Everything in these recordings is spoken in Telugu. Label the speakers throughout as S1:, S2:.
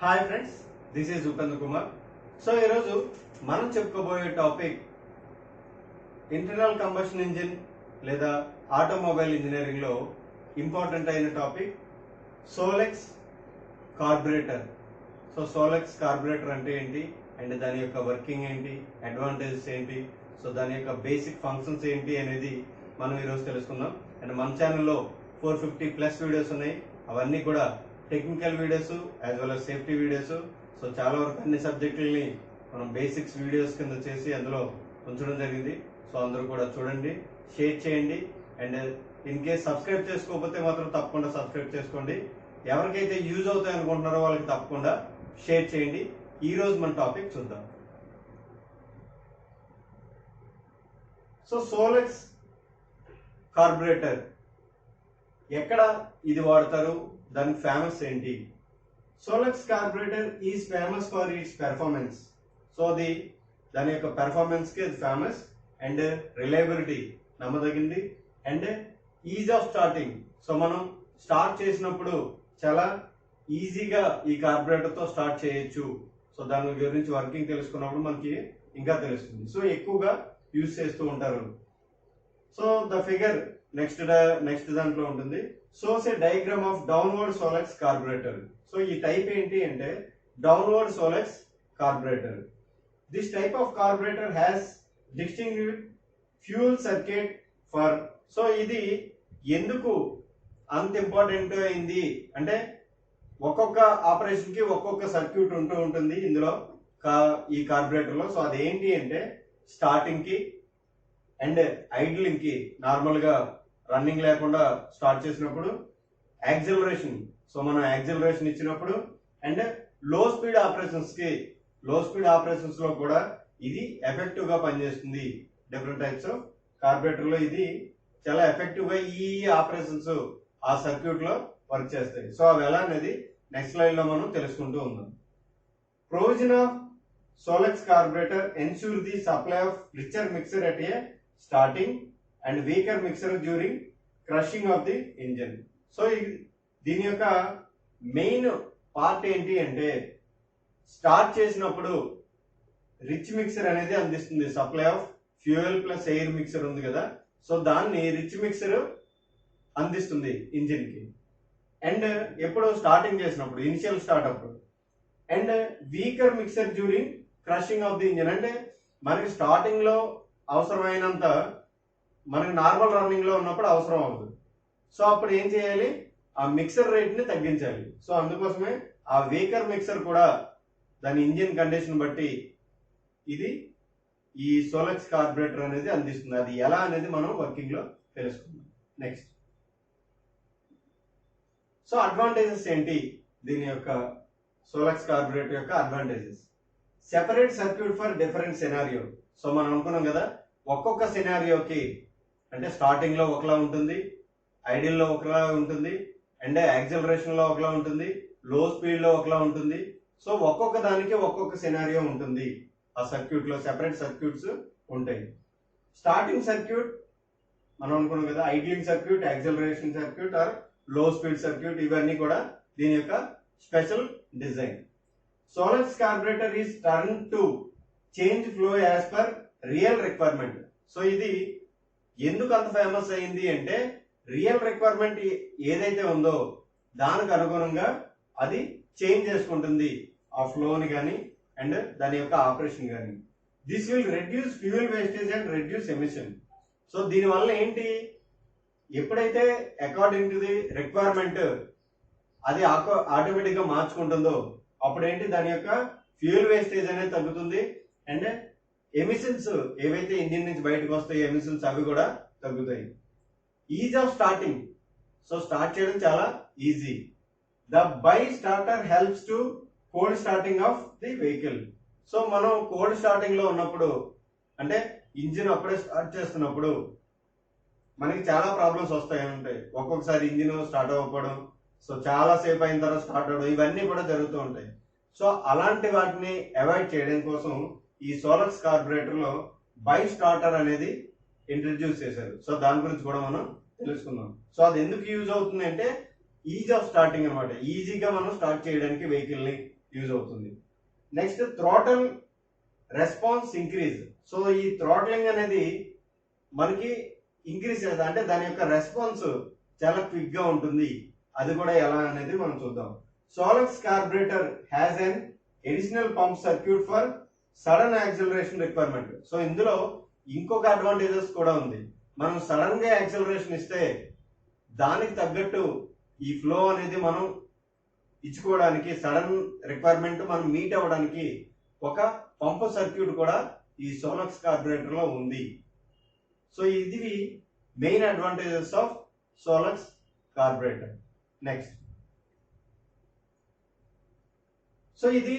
S1: Hi friends, this is Upendra Kumar. So ఈరోజు మనం చెప్పుకోబోయే టాపిక్ ఇంటర్నల్ కంబషన్ ఇంజిన్ లేదా ఆటోమొబైల్ ఇంజనీరింగ్లో ఇంపార్టెంట్ అయిన topic Solex carburettor. So Solex carburettor అంటే ఏంటి అండ్ దాని యొక్క వర్కింగ్ ఏంటి, అడ్వాంటేజెస్ ఏంటి, సో దాని యొక్క బేసిక్ ఫంక్షన్స్ ఏంటి అనేది మనం ఈరోజు తెలుసుకుందాం. అండ్ మన ఛానల్లో 450+ వీడియోస్ ఉన్నాయి. అవన్నీ కూడా technical videos as well as safety videos. So చాలా వరకు అన్ని సబ్జెక్టులని మనం బేసిక్స్ వీడియోస్ కింద చేసి అందులో ఉంచడం జరిగింది. సో అందరూ కూడా చూడండి, షేర్ చేయండి. అండ్ ఇన్ కేస్ సబ్స్క్రైబ్ చేసుకోకపోతే మాత్రం తప్పకుండా సబ్స్క్రైబ్ చేసుకోండి. ఎవరికైతే యూజ్ అవుతాయి అనుకుంటున్నారో వాళ్ళకి తప్పకుండా షేర్ చేయండి. ఈ రోజు మన టాపిక్ చూద్దాం. సో సోలెక్స్ కార్బొరేటర్ ఎక్కడ ఇది వాడతారు, దాని ఫేమస్ ఏంటి? Solex carburettor is famous for its performance. So దాని యొక్క పెర్ఫార్మెన్స్ కి అది ఫేమస్. అండ్ రిలయబిలిటీ, నమ్మదగింది. And ease of starting. So మనం స్టార్ట్ చేసినప్పుడు చాలా ఈజీగా ఈ కార్బొరేటర్ తో స్టార్ట్ చేయొచ్చు. సో దాని గురించి వర్కింగ్ తెలుసుకున్నప్పుడు మనకి ఇంకా తెలుస్తుంది. సో ఎక్కువగా యూజ్ చేస్తూ ఉంటారు. సో ద ఫిగర్ నెక్స్ట్ దాంట్లో ఉంటుంది. Shows a diagram of downward Solex carburettor. So ఈ టైప్ ఏంటి అంటే downward Solex carburettor. This type of carburettor has distinguished fuel circuit for. So ఇది ఎందుకు అంత ఇంపార్టెంట్ అయింది అంటే ఒక్కొక్క ఆపరేషన్ కి ఒక్కొక్క సర్క్యూట్ ఉంటూ ఉంటుంది ఇందులో ఈ కార్బొరేటర్ లో. సో అదేంటి అంటే స్టార్టింగ్ కి అండ్ ఐడ్లింగ్ కి, నార్మల్ గా రన్నింగ్ లేకుండా స్టార్ట్ చేసినప్పుడు, యాక్సిలరేషన్, సో మనం యాక్సిలరేషన్ ఇచ్చినప్పుడు, అండ్ లో స్పీడ్ ఆపరేషన్స్ లో కూడా ఇది ఎఫెక్టివ్ గా పనిచేస్తుంది. డిఫరెంట్ టైప్స్ ఆఫ్ కార్బొరేటర్ లో ఇది చాలా ఎఫెక్టివ్ గా ఈ ఆపరేషన్స్ ఆ సర్క్యూట్ లో వర్క్ చేస్తాయి. సో అవి ఎలా అనేది నెక్స్ట్ స్లైడ్ లో మనం తెలుసుకుంటూ ఉందాం. Provision of Solex carburettor ensure the supply of richer mixture at a starting and weaker mixture during cruising of the engine. So దీని యొక్క మెయిన్ పార్ట్ ఏంటి అంటే స్టార్ట్ చేసినప్పుడు రిచ్ మిక్సర్ అనేది అందిస్తుంది. Supply of fuel plus air mixer ఉంది కదా, సో దాన్ని రిచ్ మిక్సర్ అందిస్తుంది ఇంజిన్ కి. అండ్ ఎప్పుడు స్టార్టింగ్ చేసినప్పుడు, ఇనిషియల్ స్టార్ట్ అప్పుడు. And weaker mixture during cruising of the engine అంటే మనకి స్టార్టింగ్ లో అవసరమైనంత మనకి నార్మల్ రన్నింగ్ లో ఉన్నప్పుడు అవసరం అవుతుంది. సో అప్పుడు ఏం చేయాలి, ఆ మిక్సర్ రేట్ ని తగ్గించాలి. సో అందుకోసమే ఆ వీకర్ మిక్సర్ కూడా దాని ఇంజిన్ కండిషన్ బట్టి ఇది ఈ సోలెక్స్ కార్బొరేటర్ అనేది అందిస్తుంది. అది ఎలా అనేది మనం వర్కింగ్ లో తెలుసుకుందాం నెక్స్ట్. సో అడ్వాంటేజెస్ ఏంటి దీని యొక్క సోలెక్స్ కార్బొరేటర్ యొక్క advantages? Separate circuit for different scenario. So మనం అనుకున్నాం కదా, ఒక్కొక్క సినారియోకి అంటే స్టార్టింగ్ లో ఒకలా ఉంటుంది, ఐడియల్ లో ఒకలా ఉంటుంది, అండ్ యాక్సిలరేషన్ లో ఒకలా ఉంటుంది, లో స్పీడ్ లో ఒకలా ఉంటుంది. సో ఒక్కొక్క దానికి ఒక్కొక్క సినారియో ఉంటుంది. ఆ సర్క్యూట్ లో సెపరేట్ సర్క్యూట్స్ ఉంటాయి. స్టార్టింగ్ సర్క్యూట్ మనం అనుకున్నాం కదా, idling circuit, acceleration circuit or low speed circuit, ఇవన్నీ కూడా దీని యొక్క special design. Solex carburettor is turn to change flow as per real requirement. So ఇది ఎందుకు అంత ఫేమస్ అయింది అంటే రియల్ రిక్వైర్మెంట్ ఏదైతే ఉందో దానికి అనుగుణంగా అది చేంజ్ చేసుకుంటుంది ఆ ఫ్లోని కానీ అండ్ దాని యొక్క ఆపరేషన్ కానీ. This will reduce fuel wastage and reduce emission. So దీని వల్ల ఏంటి, ఎప్పుడైతే అకార్డింగ్ టు ది రిక్వైర్మెంట్ అది ఆటోమేటిక్ గా మార్చుకుంటుందో అప్పుడు ఏంటి, దాని యొక్క ఫ్యూయల్ వేస్టేజ్ అనేది తగ్గుతుంది. అండ్ ఎమిషన్స్ ఏవైతే ఇంజిన్ నుంచి బయటకు వస్తాయి ఎమిషన్స్ అవి కూడా తగ్గుతాయి. Is of starting. So start చేయడం చాలా easy. The by starter helps to cold starting of the vehicle. So మనం కోల్డ్ స్టార్టింగ్ లో ఉన్నప్పుడు అంటే ఇంజిన్ అప్పుడే స్టార్ట్ చేస్తున్నప్పుడు మనకి చాలా ప్రాబ్లమ్స్ వస్తాయి ఉంటాయి. ఒక్కొక్కసారి ఇంజిన్ స్టార్ట్ అవ్వకపోవడం, సో చాలా సేపు అయిన తర్వాత స్టార్ట్ అవ్వడం, ఇవన్నీ కూడా జరుగుతూ ఉంటాయి. సో అలాంటి వాటిని అవాయిడ్ చేయడం కోసం ఈ సోలెక్స్ కార్బొరేటర్ లో బై స్టార్టర్ అనేది ఇంట్రడ్యూస్ చేశారు. సో దాని గురించి కూడా మనం తెలుసుకుందాం. సో అది ఎందుకు యూజ్ అవుతుంది అంటే ఈజ్ ఆఫ్ స్టార్టింగ్ అనమాట. ఈజీగా మనం స్టార్ట్ చేయడానికి వెహికల్ ని యూజ్ అవుతుంది. Next throttle response increase. So ఈ థ్రాట్లింగ్ అనేది మనకి ఇంక్రీజ్ చేస్తుంది, అంటే దాని యొక్క రెస్పాన్స్ చాలా క్విక్ గా ఉంటుంది. అది కూడా ఎలా అనేది మనం చూద్దాం. Solex carburettor has an additional pump circuit for sudden acceleration requirement. So ఇందులో ఇంకొక అడ్వాంటేజెస్ కూడా ఉంది. మనం సడన్ గా యాక్సిలరేషన్ ఇస్తే దానికి తగ్గట్టు ఈ ఫ్లో అనేది మనం ఇచ్చుకోవడానికి, సడన్ రిక్వైర్మెంట్ మనం మీట్ అవ్వడానికి ఒక పంప్ సర్క్యూట్ కూడా ఈ సోలక్స్ కార్బొరేటర్ లో ఉంది. సో ఇది main advantages of Solex carburettor. Next, so ఇది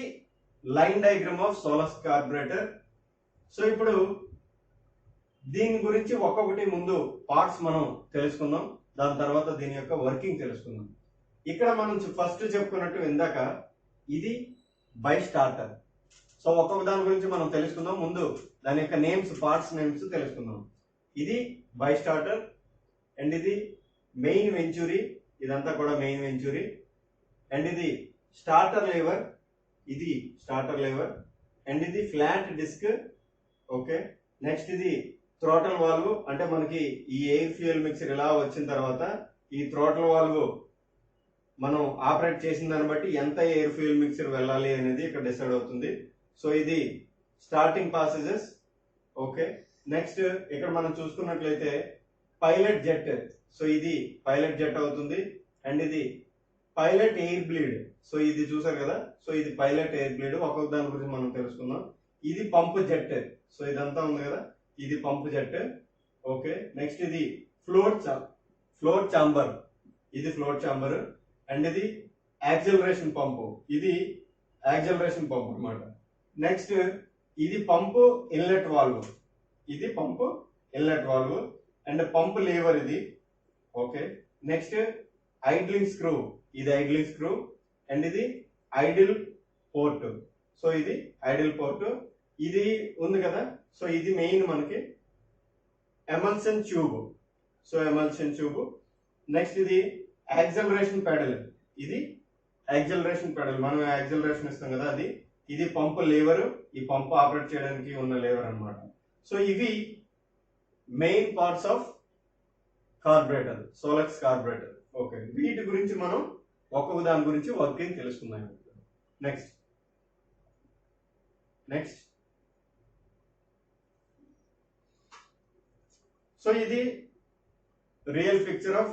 S1: line diagram of Solex carburettor. So ఇప్పుడు దీని గురించి ఒక్కొక్కటి ముందు పార్ట్స్ మనం తెలుసుకుందాం, దాని తర్వాత దీని యొక్క వర్కింగ్ తెలుసుకుందాం. ఇక్కడ మనం ఫస్ట్ చెప్పుకున్నట్టు ఇందాక ఇది బై స్టార్టర్. సో ఒక్కొక్క దాని గురించి మనం తెలుసుకుందాం. ముందు దాని యొక్క నేమ్స్, పార్ట్స్ నేమ్స్ తెలుసుకుందాం. ఇది బై స్టార్టర్ అండ్ ఇది మెయిన్ వెంచూరీ, ఇదంతా కూడా మెయిన్ వెంచూరీ. అండ్ ఇది స్టార్టర్ లీవర్, ఇది స్టార్టర్ లీవర్. అండ్ ఇది ఫ్లాట్ డిస్క్. ఓకే, నెక్స్ట్ ఇది థ్రోటల్ వాల్వ్, అంటే మనకి ఈ ఎయిర్ ఫ్యూయల్ మిక్సర్ ఇలా వచ్చిన తర్వాత ఈ థ్రోటల్ వాల్వ్ మనం ఆపరేట్ చేసిన దాన్ని బట్టి ఎంత ఎయిర్ ఫ్యూయల్ మిక్సర్ వెళ్ళాలి అనేది ఇక్కడ డిసైడ్ అవుతుంది. సో ఇది స్టార్టింగ్ పాసేజెస్. ఓకే, నెక్స్ట్ ఇక్కడ మనం చూసుకున్నట్లయితే పైలట్ జెట్. సో ఇది పైలట్ జెట్ అవుతుంది. అండ్ ఇది పైలట్ ఎయిర్ బ్లీడ్. సో ఇది చూసారు కదా, సో ఇది పైలట్ ఎయిర్ బ్లీడ్. ఒక్కొక్క దాని గురించి మనం తెలుసుకుందాం. ఇది పంప్ జెట్. సో ఇదంతా ఉంది కదా, ఇది పంప్ జెట్. ఓకే, నెక్స్ట్ ఇది ఫ్లోట్ చాంబర్, ఇది ఫ్లోట్ చాంబర్. అండ్ ఇది యాక్సిలరేషన్ పంపు, ఇది యాక్సిలరేషన్ పంప్ అన్నమాట. నెక్స్ట్ ఇది పంపు ఇన్లెట్ వాల్వ్, ఇది pump inlet valve. And pump lever ఇది. ఓకే, నెక్స్ట్ ఐడ్లింగ్ స్క్రూ, ఇది ఐడ్లింగ్ స్క్రూ. అండ్ ఇది ఐడిల్ పోర్ట్. సో ఇది ఐడిల్ పోర్ట్. ఇది ఉంది కదా, సో ఇది మెయిన్ మనకి emulsion tube. So emulsion tube. Next ఇది యాక్సిలరేషన్ పెడల్, ఇది యాక్సిలరేషన్ పెడల్, మనం యాక్సిలరేషన్ ఇస్తాం కదా అది. ఇది పంప్ లీవర్, ఈ పంప్ ఆపరేట్ చేయడానికి ఉన్న లీవర్ అన్నమాట. సో ఇవి main parts of carburettor, Solex carburettor. Okay, వీటి గురించి మనం ఒక్కొక్క దాని గురించి వర్కింగ్ తెలుసుకుందాం. నెక్స్ట్ సో ఇది real picture of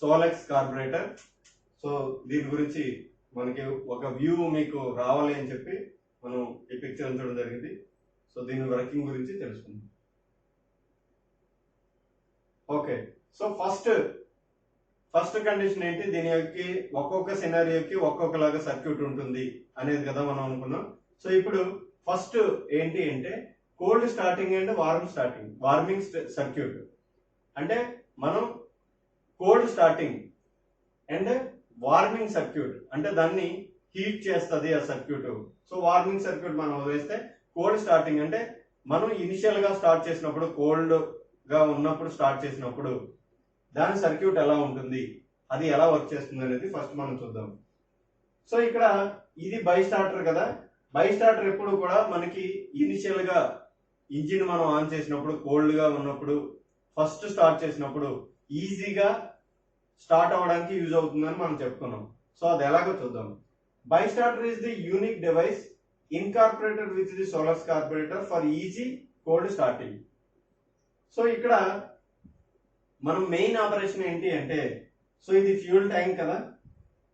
S1: Solex carburettor. So దీని గురించి మనకి ఒక వ్యూ మీకు రావాలి అని చెప్పి మనం ఈ పిక్చర్ ఉంచడం జరిగింది. సో దీని వర్కింగ్ గురించి తెలుసుకుందాం. ఓకే, సో ఫస్ట్ కండిషన్ ఏంటి, దీని యొక్క ఒక్కొక్క సినారియోకి ఒక్కొక్కలాగా సర్క్యూట్ ఉంటుంది అనేది కదా మనం అనుకున్నాం. సో ఇప్పుడు ఫస్ట్ ఏంటి అంటే cold starting and warming circuit. అంటే మనం cold starting and warming circuit, అంటే దాన్ని హీట్ చేస్తుంది ఆ సర్క్యూట్. సో వార్మింగ్ సర్క్యూట్ మనం వదిలేస్తే, కోల్డ్ స్టార్టింగ్ అంటే మనం ఇనిషియల్ గా స్టార్ట్ చేసినప్పుడు, కోల్డ్ గా ఉన్నప్పుడు స్టార్ట్ చేసినప్పుడు దాని సర్క్యూట్ ఎలా ఉంటుంది, అది ఎలా వర్క్ చేస్తుంది అనేది ఫస్ట్ మనం చూద్దాం. సో ఇక్కడ ఇది బై స్టార్టర్ కదా, బై స్టార్టర్ ఎప్పుడు కూడా మనకి ఇనిషియల్ గా ఇంజిన్ మనం ఆన్ చేసినప్పుడు, కోల్డ్ గా ఉన్నప్పుడు, ఫస్ట్ స్టార్ట్ చేసినప్పుడు ఈజీగా స్టార్ట్ అవ్వడానికి యూజ్ అవుతుందని మనం చెప్పుకున్నాం. సో అది ఎలాగో చూద్దాం. Bi starter is the unique device incorporated with the Solex carburettor for easy cold starting. So ఇక్కడ మనం మెయిన్ ఆపరేషన్ ఏంటి అంటే, సో ఇది ఫ్యూల్ ట్యాంక్ కదా,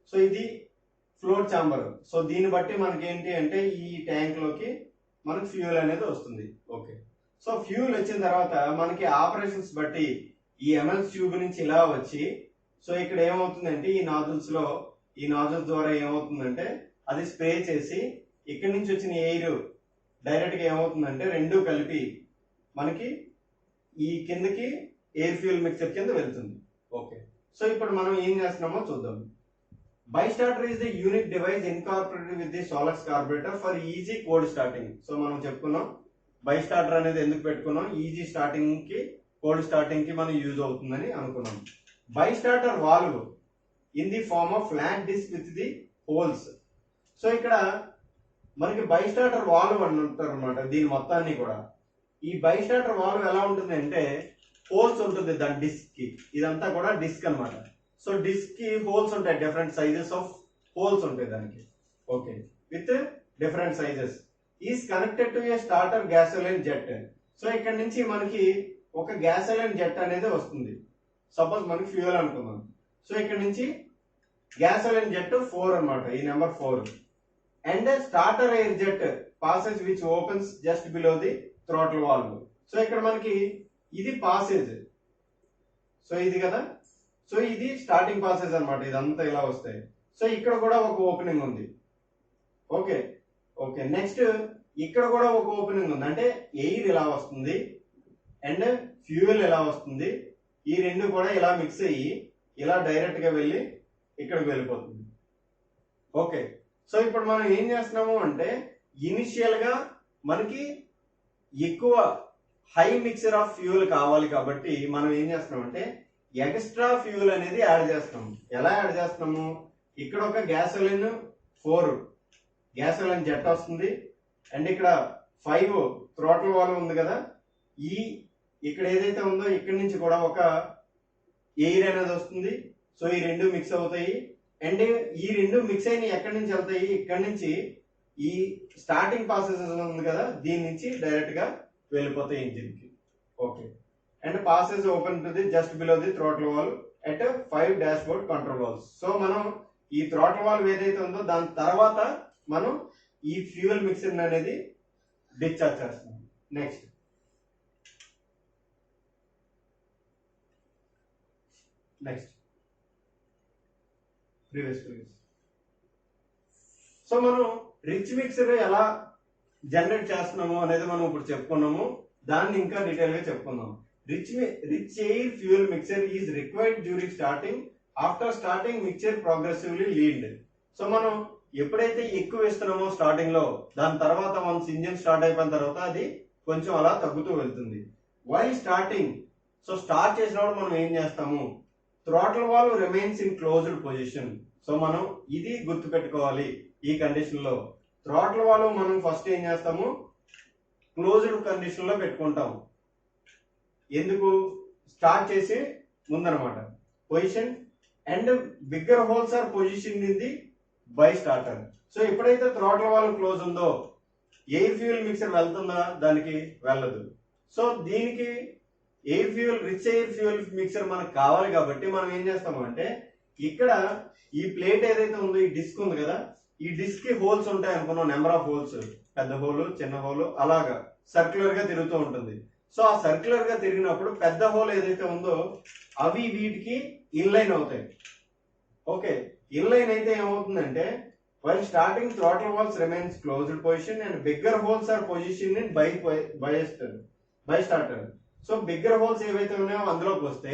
S1: సో ఇది ఫ్లోట్ చాంబర్. సో దీన్ని బట్టి మనకి ఏంటి అంటే ఈ ట్యాంక్ లోకి మనకి ఫ్యూయల్ అనేది వస్తుంది. ఓకే, సో ఫ్యూయల్ వచ్చిన తర్వాత మనకి ఆపరేషన్స్ బట్టి ఈ ఎంఎల్ ట్యూబ్ నుంచి ఇలా వచ్చి, సో ఇక్కడ ఏమవుతుందంటే ఈ నాజిల్స్ ద్వారా ఏమవుతుందంటే అది స్ప్రే చేసి ఇక్కడి నుంచి వచ్చిన ఎయిర్ డైరెక్ట్ గా ఏమవుతుందంటే రెండు కలిపి మనకి ఈ కిందకి ఎయిర్ ఫ్యూయల్ మిక్చర్ కింద వెళ్తుంది. ఓకే, సో ఇప్పుడు మనం ఏం చేస్తున్నామో చూద్దాం. Bi starter is the unique device incorporated with the Solex carburettor for easy cold starting. So మనం చెప్పుకున్నాం బై స్టార్టర్ అనేది ఎందుకు పెట్టుకున్నాం, ఈజీ స్టార్టింగ్ కి కోల్డ్ స్టార్టింగ్ కి మనం యూజ్ అవుతుందని అనుకున్నాం. Bi starter valve in the form of flat disc with the holes. So ఇక్కడ మనకి బైస్టార్టర్ వాల్వ్ అని ఉంటారు అనమాట దీని మొత్తాన్ని కూడా. ఈ బైస్టార్టర్ వాల్వ్ ఎలా ఉంటుంది అంటే హోల్స్ ఉంటుంది దాని డిస్క్ కి, ఇదంతా కూడా డిస్క్ అనమాట. సో డిస్క్ కి హోల్స్ ఉంటాయి, డిఫరెంట్ సైజెస్ ఆఫ్ హోల్స్ ఉంటాయి దానికి. Okay, with different sizes. Is connected to A starter gasoline jet. So ఇక్కడ నుంచి మనకి ఒక గ్యాసోలిన్ జెట్ అనేది వస్తుంది. సపోజ్ మనకి ఫ్యూయల్ అనుకుందాం. సో ఇక్కడ నుంచి గ్యాసోలిన్ జెట్ 4 అనమాట, ఈ number 4. And starter air jet passes which opens just below the throttle valve. So ఇక్కడ మనకి ఇది పాసేజ్, సో ఇది కదా, సో ఇది స్టార్టింగ్ పాసేజ్ అనమాట, ఇదంతా ఇలా వస్తాయి. సో ఇక్కడ కూడా ఒక ఓపెనింగ్ ఉంది. ఓకే ఓకే, నెక్స్ట్ ఇక్కడ కూడా ఒక ఓపెనింగ్ ఉంది, అంటే ఎయిర్ ఇలా వస్తుంది అండ్ ఫ్యూయల్ ఎలా వస్తుంది, ఈ రెండు కూడా ఇలా మిక్స్ అయ్యి ఇలా డైరెక్ట్ గా వెళ్ళి ఇక్కడికి వెళ్ళిపోతుంది. ఓకే, సో ఇప్పుడు మనం ఏం చేస్తున్నాము అంటే ఇనిషియల్ గా మనకి ఎక్కువ హై మిక్సర్ ఆఫ్ ఫ్యూయల్ కావాలి కాబట్టి మనం ఏం చేస్తున్నాం అంటే ఎక్స్ట్రా ఫ్యూయల్ అనేది యాడ్ చేస్తాము. ఎలా యాడ్ చేస్తాము, ఇక్కడ ఒక గ్యాసోలిన్ 4 గ్యాసోలిన్ జెట్ వస్తుంది అండ్ ఇక్కడ 5 థ్రాటిల్ వాల్వ్ ఉంది కదా, ఈ ఇక్కడ ఏదైతే ఉందో ఇక్కడ నుంచి కూడా ఒక ఎయిర్ అనేది వస్తుంది. సో ఈ రెండు మిక్స్ అవుతాయి అండ్ ఈ రెండు మిక్స్ అయిన ఎక్కడి నుంచి వెళ్తాయి, ఇక్కడ నుంచి ఈ స్టార్టింగ్ ప్రాసెస్ ఉంది కదా దీని నుంచి డైరెక్ట్ గా వెళ్ళిపోతాయి ఇంజిన్ కి. Okay, and passes open to the just below the throttle valve at 5 dash board control valves. So మనం ఈ థ్రాటిల్ వాల్వ్ ఏదైతే ఉందో దాని తర్వాత మనం ఈ ఫ్యూయల్ మిక్సర్ అనేది డిశ్చార్జ్ చేస్తున్నాం. Next previous. సో మనం రిచ్ మిక్సర్ ఎలా జనరేట్ చేస్తున్నాము అనేది మనం ఇప్పుడు చెప్పుకున్నాము, దాన్ని ఇంకా డీటెయిల్ గా చెప్పుకుందాం. Rich air fuel mixer is required during starting. After starting mixer progressively lead. So మనం ఎప్పుడైతే ఎక్కువ ఇస్తున్నామో స్టార్టింగ్ లో, దాని తర్వాత వన్స్ ఇంజిన్ స్టార్ట్ అయిపోయిన తర్వాత అది కొంచెం అలా తగ్గుతూ వెళ్తుంది. వైల్ స్టార్టింగ్, సో స్టార్ట్ చేసినప్పుడు మనం ఏం చేస్తాము, throttle valve remains in closed position. So మనం ఇది గుర్తు పెట్టుకోవాలి. ఈ కండిషన్ లో థ్రాటిల్ వాల్వ్ మనం ఫస్ట్ ఏం చేస్తాము, క్లోజ్డ్ కండిషన్ లో పెట్టుకుంటాం. ఎందుకు, స్టార్ట్ చేసి ముందనమాట position. And bigger holes are position in the bi starter. So ఎప్పుడైతే థ్రాటిల్ వాల్వ్ క్లోజ్ ఉందో ఎయిర్ ఫ్యూయల్ మిక్సర్ వెళ్తుందా, దానికి వెళ్ళదు. సో దీనికి air fuel rich air fuel mixture మనకు కావాలి కాబట్టి మనం ఏం చేస్తాము అంటే ఇక్కడ ఈ ప్లేట్ ఏదైతే ఉందో ఈ డిస్క్ ఉంది కదా, ఈ డిస్క్ కి హోల్స్ ఉంటాయి అనుకున్నాం, నెంబర్ ఆఫ్ హోల్స్, పెద్ద హోల్ చిన్న హోల్ అలాగా సర్క్యులర్ గా తిరుగుతూ ఉంటుంది. సో ఆ సర్క్యులర్ గా తిరిగినప్పుడు పెద్ద హోల్ ఏదైతే ఉందో అవి వీటికి ఇన్లైన్ అవుతాయి. ఓకే, ఇన్లైన్ అయితే ఏమవుతుందంటే while starting throttle valves remains closed position and bigger holes are position in by starter. So bigger holes ఏవైతే ఉన్నాయో అందులోకి వస్తే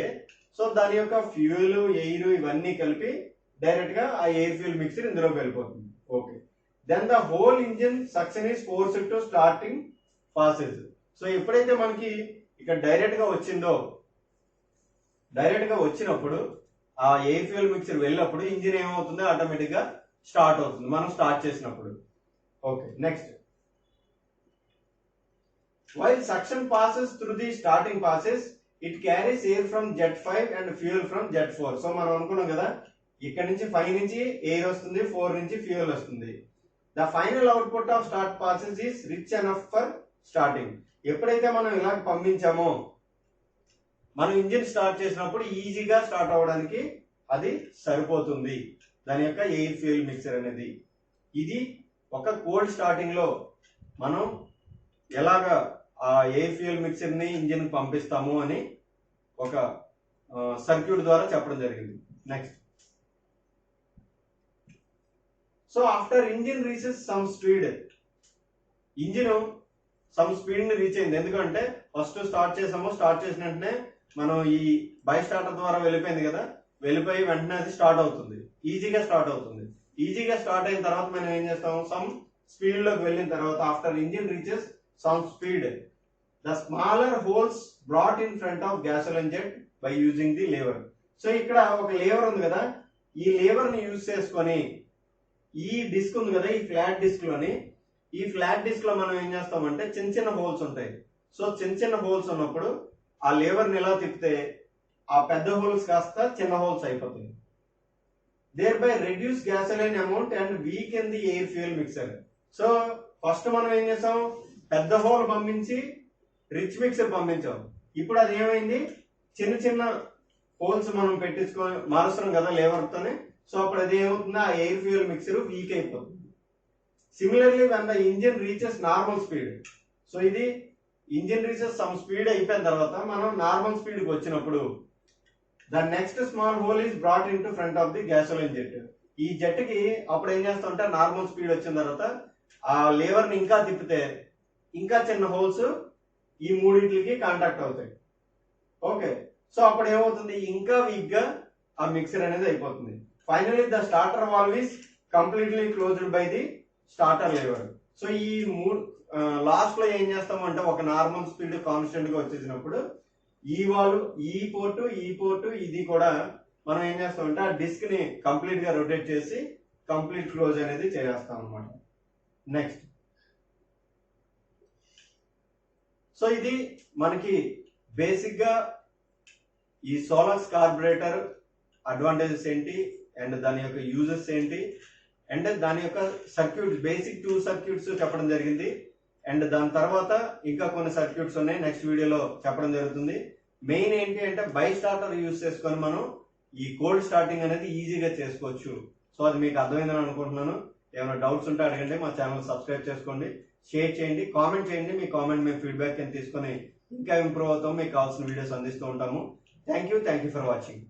S1: సో దాని యొక్క ఫ్యూయల్ ఎయిర్ ఇవన్నీ కలిపి డైరెక్ట్ గా ఆ ఎయిర్ ఫ్యూయల్ మిక్సర్ ఇందులోకి వెళ్ళిపోతుంది. Okay, then the whole engine suction is forced to starting passes. So ఎప్పుడైతే మనకి ఇక్కడ డైరెక్ట్ గా వచ్చినప్పుడు ఆ ఎయిర్ ఫ్యూయల్ మిక్సర్ వెళ్ళినప్పుడు ఇంజిన్ ఏమవుతుంది, ఆటోమేటిక్ గా స్టార్ట్ అవుతుంది మనం స్టార్ట్ చేసినప్పుడు. Okay, next while suction passes through the starting passes it carries air from jet 5 and fuel from jet 4. So మనం అనుకున్నాం కదా ఇక్కడ నుంచి 5 నుంచి ఎయిర్ వస్తుంది, 4 నుంచి ఫ్యూయల్ వస్తుంది. The final output of start passes is rich enough for starting. ఎప్పుడైతే మనం ఇలా పంపించామో మనం ఇంజిన్ స్టార్ట్ చేసినప్పుడు ఈజీగా స్టార్ట్ అవ్వడానికి అది సరిపోతుంది దాని యొక్క ఎయిర్ ఫ్యూయల్ మిక్సర్ అనేది. ఇది ఒక కోల్డ్ స్టార్టింగ్ లో మనం ఎలాగా ఆ ఎయిర్ ఫ్యూయల్ మిక్సర్ ని ఇంజిన్ పంపిస్తాము అని ఒక సర్క్యూట్ ద్వారా చెప్పడం జరిగింది. Next, so after engine reaches some speed, engine some speed ని రీచ్ అయింది. ఎందుకంటే ఫస్ట్ స్టార్ట్ చేసిన వెంటనే మనం ఈ బై స్టార్టర్ ద్వారా వెళ్ళిపోయింది కదా, వెళ్ళిపోయి వెంటనే అది స్టార్ట్ అవుతుంది, ఈజీగా స్టార్ట్ అవుతుంది. ఈజీగా స్టార్ట్ అయిన తర్వాత మనం ఏం చేస్తాము, సమ్ స్పీడ్ లోకి వెళ్ళిన తర్వాత after engine reaches some speed the smaller holes brought in front of gasoline jet by using the lever. So ఇక్కడ ఒక లేవర్ ఉంది కదా, ఈ లేవర్ ని యూజ్ చేసుకొని ఈ డిస్క్ ఉంది కదా, ఈ ఫ్లాట్ డిస్క్ లో మనం ఏం చేస్తామంటే చిన్న చిన్న హోల్స్ ఉంటాయి. సో చిన్న చిన్న హోల్స్ ఉన్నప్పుడు ఆ లేవర్ని ఎలా తిప్పితే ఆ పెద్ద హోల్స్ కాస్త చిన్న హోల్స్ అయిపోతాయి. Thereby reduce gasoline amount and weaken the air fuel mixer. So first మనం ఏం చేసాం, పెద్ద హోల్ పంపించి రిచ్ మిక్సర్ పంపించాం. ఇప్పుడు అది ఏమైంది, చిన్న చిన్న హోల్స్ మనం పెట్టించుకొని మారుస్తున్నాం కదా లేవర్తోనే. సో అప్పుడు అది ఏమవుతుంది, ఆ ఎయిర్ ఫ్యూయల్ మిక్సర్ వీక్ అయిపోతుంది. Similarly when the engine reaches normal speed, so ఇది ఇంజిన్ రీచెస్ సమ్ స్పీడ్ అయిపోయిన తర్వాత మనం నార్మల్ స్పీడ్ కి వచ్చినప్పుడు the next small whole is brought in to front of the gasoline jet. ఈ జెట్ కి అప్పుడు ఏం చేస్తామంటే నార్మల్ స్పీడ్ వచ్చిన తర్వాత ఆ లేవర్ ని ఇంకా తిప్పితే ఇంకా చిన్న హోల్స్ ఈ మూడింటికి కాంటాక్ట్ అవుతాయి. ఓకే, సో అప్పుడు ఏమవుతుంది, ఇంకా వీక్ గా ఆ మిక్సర్ అనేది అయిపోతుంది. Finally the starter valve is completely closed by the starter lever. So ఈ లాస్ట్ లో ఏం చేస్తామంటే ఒక నార్మల్ స్పీడ్ కాన్స్టెంట్ గా వచ్చేసినప్పుడు ఈ వాల్వ్, ఈ పోర్టు ఇది కూడా మనం ఏం చేస్తామంటే ఆ డిస్క్ ని కంప్లీట్ గా రొటేట్ చేసి కంప్లీట్ క్లోజ్ అనేది చేస్తాం అనమాట. నెక్స్ట్, సో ఇది మనకి బేసిక్ గా ఈ సోలక్స్ కార్బొరేటర్ అడ్వాంటేజెస్ ఏంటి అండ్ దాని యొక్క యూజెస్ ఏంటి అంటే దాని యొక్క సర్క్యూట్ బేసిక్ 2 సర్క్యూట్స్ చెప్పడం జరిగింది. అండ్ దాని తర్వాత ఇంకా కొన్ని సర్క్యూట్స్ ఉన్నాయి, నెక్స్ట్ వీడియోలో చెప్పడం జరుగుతుంది. మెయిన్ ఏంటి అంటే బై స్టార్టర్ యూజ్ చేసుకొని మనం ఈ కోల్డ్ స్టార్టింగ్ అనేది ఈజీగా చేసుకోవచ్చు. సో అది మీకు అర్థమైందని అనుకుంటున్నాను. ఏమైనా డౌట్స్ ఉంటే అడగండి, మా ఛానల్ సబ్స్క్రైబ్ చేసుకోండి, షేర్ చేయండి, కామెంట్ చేయండి. మీ కామెంట్ మేము ఫీడ్బ్యాక్ తీసుకొని ఇంకా ఇంప్రూవ్ అవుతాం, మీకు కావాల్సిన వీడియోస్ అందిస్తూ ఉంటాము. Thank you for watching.